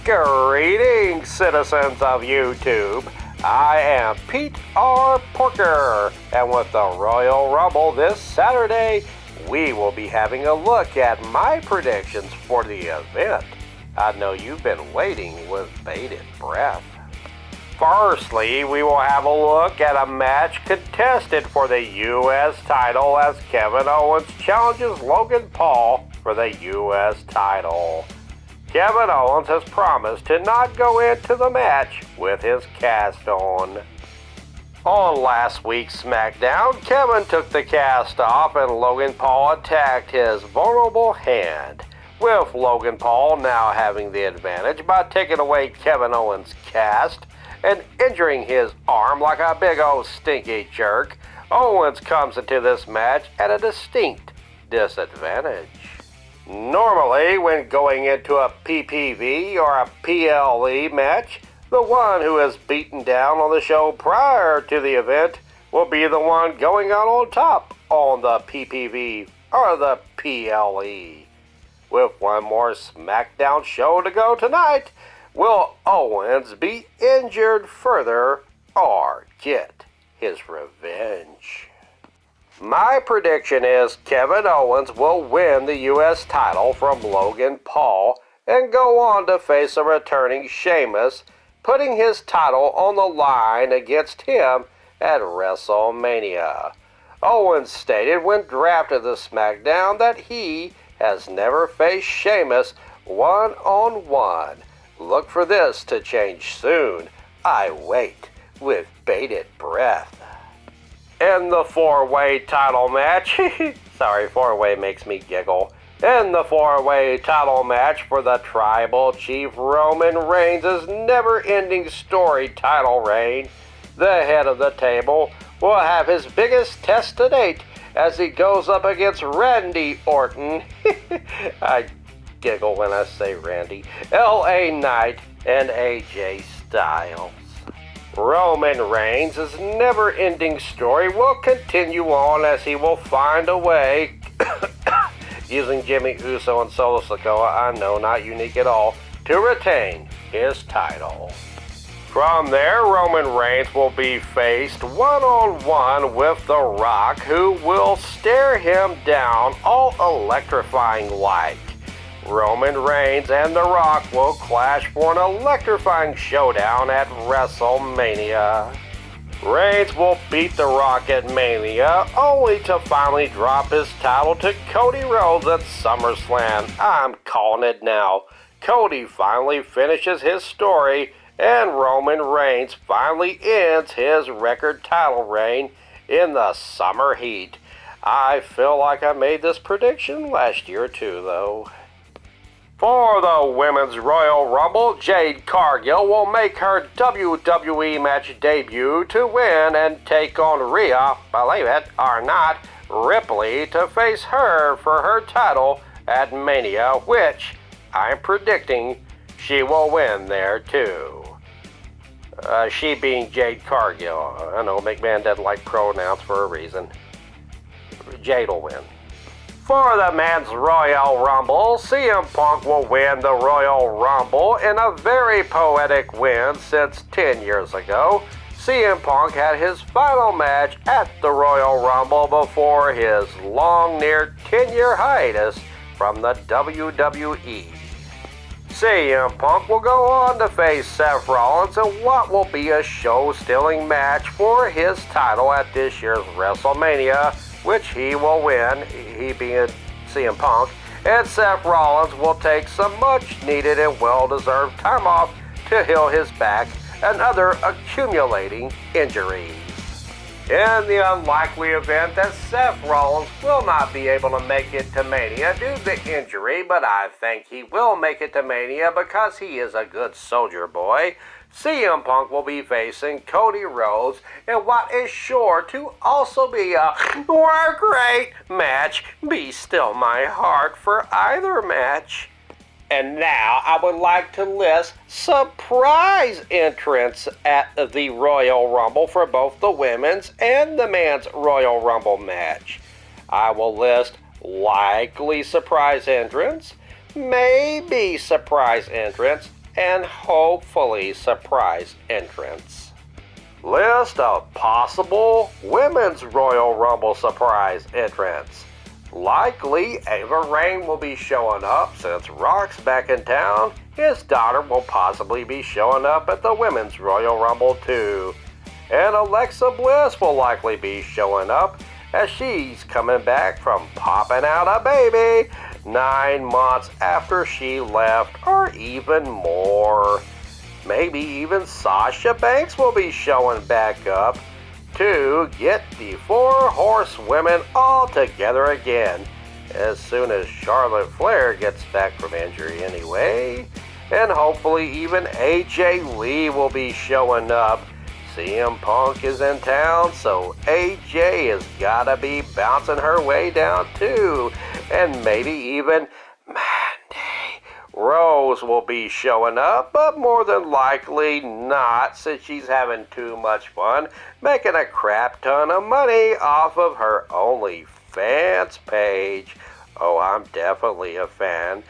Greetings, citizens of YouTube. I am Pete R. Porker, and with the Royal Rumble this Saturday, we will be having a look at my predictions for the event. I know you've been waiting with bated breath. Firstly, we will have a look at a match contested for the U.S. title as Kevin Owens challenges Logan Paul for the U.S. title. Kevin Owens has promised to not go into the match with his cast on. On last week's SmackDown, Kevin took the cast off and Logan Paul attacked his vulnerable hand, with Logan Paul now having the advantage by taking away Kevin Owens' cast and injuring his arm like a big old stinky jerk. Owens comes into this match at a distinct disadvantage. Normally, when going into a PPV or a PLE match, the one who is beaten down on the show prior to the event will be the one going out on top on the PPV or the PLE. With one more SmackDown show to go tonight, will Owens be injured further or get his revenge? My prediction is Kevin Owens will win the U.S. title from Logan Paul and go on to face a returning Sheamus, putting his title on the line against him at WrestleMania. Owens stated when drafted to SmackDown that he has never faced Sheamus one-on-one. Look for this to change soon. I wait with bated breath. In the four-way title match, sorry, four-way makes me giggle. In the four-way title match for the Tribal Chief Roman Reigns' never-ending story title reign, the head of the table will have his biggest test to date as he goes up against Randy Orton. I giggle when I say Randy. LA Knight and AJ Styles. Roman Reigns' never-ending story will continue on as he will find a way, using Jimmy Uso and Solo Sikoa, I know, not unique at all, to retain his title. From there, Roman Reigns will be faced one-on-one with The Rock, who will stare him down all electrifying-like. Roman Reigns and The Rock will clash for an electrifying showdown at WrestleMania. Reigns will beat The Rock at Mania, only to finally drop his title to Cody Rhodes at SummerSlam. I'm calling it now. Cody finally finishes his story, and Roman Reigns finally ends his record title reign in the summer heat. I feel like I made this prediction last year too, though. For the Women's Royal Rumble, Jade Cargill will make her WWE match debut to win and take on Rhea, believe it or not, Ripley to face her for her title at Mania, which I'm predicting she will win there too. She being Jade Cargill. I know McMahon doesn't like pronouns for a reason. Jade will win. For the Men's Royal Rumble, CM Punk will win the Royal Rumble in a very poetic win since 10 years ago. CM Punk had his final match at the Royal Rumble before his long, near 10-year hiatus from the WWE. CM Punk will go on to face Seth Rollins in what will be a show-stealing match for his title at this year's WrestleMania, which he will win, he being CM Punk, and Seth Rollins will take some much-needed and well-deserved time off to heal his back and other accumulating injuries. In the unlikely event that Seth Rollins will not be able to make it to Mania due to injury, but I think he will make it to Mania because he is a good soldier boy, CM Punk will be facing Cody Rhodes in what is sure to also be a great match. Be still my heart for either match. And now I would like to list surprise entrants at the Royal Rumble for both the women's and the men's Royal Rumble match. I will list likely surprise entrants, maybe surprise entrants, and hopefully surprise entrants. List of possible Women's Royal Rumble surprise entrants. Likely, Ava Raine will be showing up since Rock's back in town. His daughter will possibly be showing up at the Women's Royal Rumble too. And Alexa Bliss will likely be showing up as she's coming back from popping out a baby 9 months after she left, or even more. Maybe even Sasha Banks will be showing back up to get the 4 horsewomen all together again as soon as Charlotte Flair gets back from injury anyway. And hopefully even AJ Lee will be showing up. CM Punk is in town, so AJ has gotta be bouncing her way down too. And maybe even Mandy Rose will be showing up, but more than likely not, since she's having too much fun making a crap ton of money off of her OnlyFans page. Oh, I'm definitely a fan.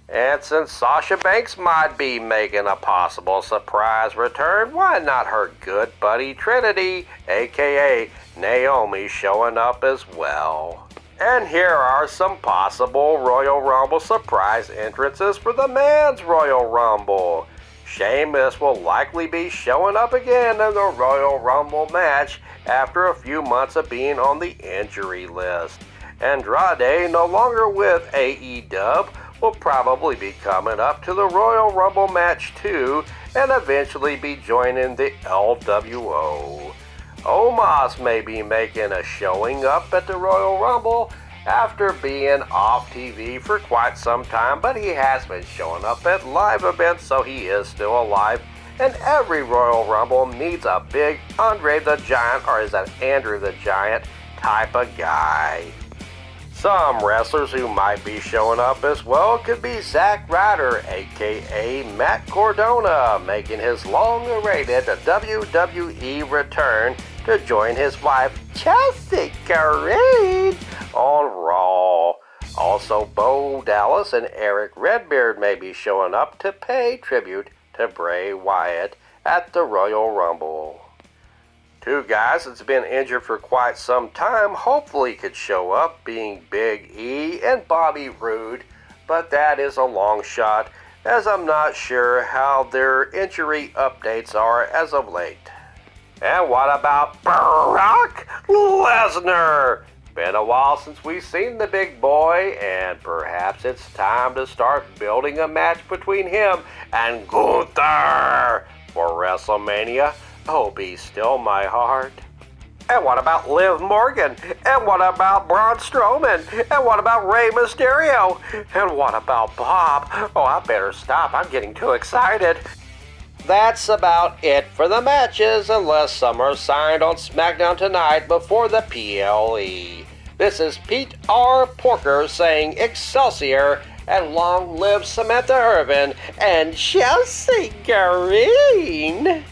And since Sasha Banks might be making a possible surprise return, why not her good buddy Trinity, aka Naomi, showing up as well? And here are some possible Royal Rumble surprise entrances for the Men's Royal Rumble. Sheamus will likely be showing up again in the Royal Rumble match after a few months of being on the injury list. Andrade, no longer with AEW, will probably be coming up to the Royal Rumble match too, and eventually be joining the LWO. Omos may be making a showing up at the Royal Rumble after being off TV for quite some time, but he has been showing up at live events, so he is still alive. And every Royal Rumble needs a big Andre the Giant, or is that Andrew the Giant, type of guy. Some wrestlers who might be showing up as well could be Zack Ryder, aka Matt Cardona, making his long-awaited WWE return to join his wife Jessica Reed on Raw. Also, Bo Dallas and Eric Redbeard may be showing up to pay tribute to Bray Wyatt at the Royal Rumble. 2 guys that's been injured for quite some time hopefully could show up, being Big E and Bobby Roode, but that is a long shot, as I'm not sure how their injury updates are as of late. And what about Brock Lesnar? Been a while since we've seen the big boy, and perhaps it's time to start building a match between him and Gunther for WrestleMania. Oh, be still my heart. And what about Liv Morgan? And what about Braun Strowman? And what about Rey Mysterio? And what about Bob? Oh, I better stop. I'm getting too excited. That's about it for the matches, unless some are signed on SmackDown tonight before the PLE. This is Pete R. Porker saying Excelsior, and long live Samantha Irvin and Chelsea Green.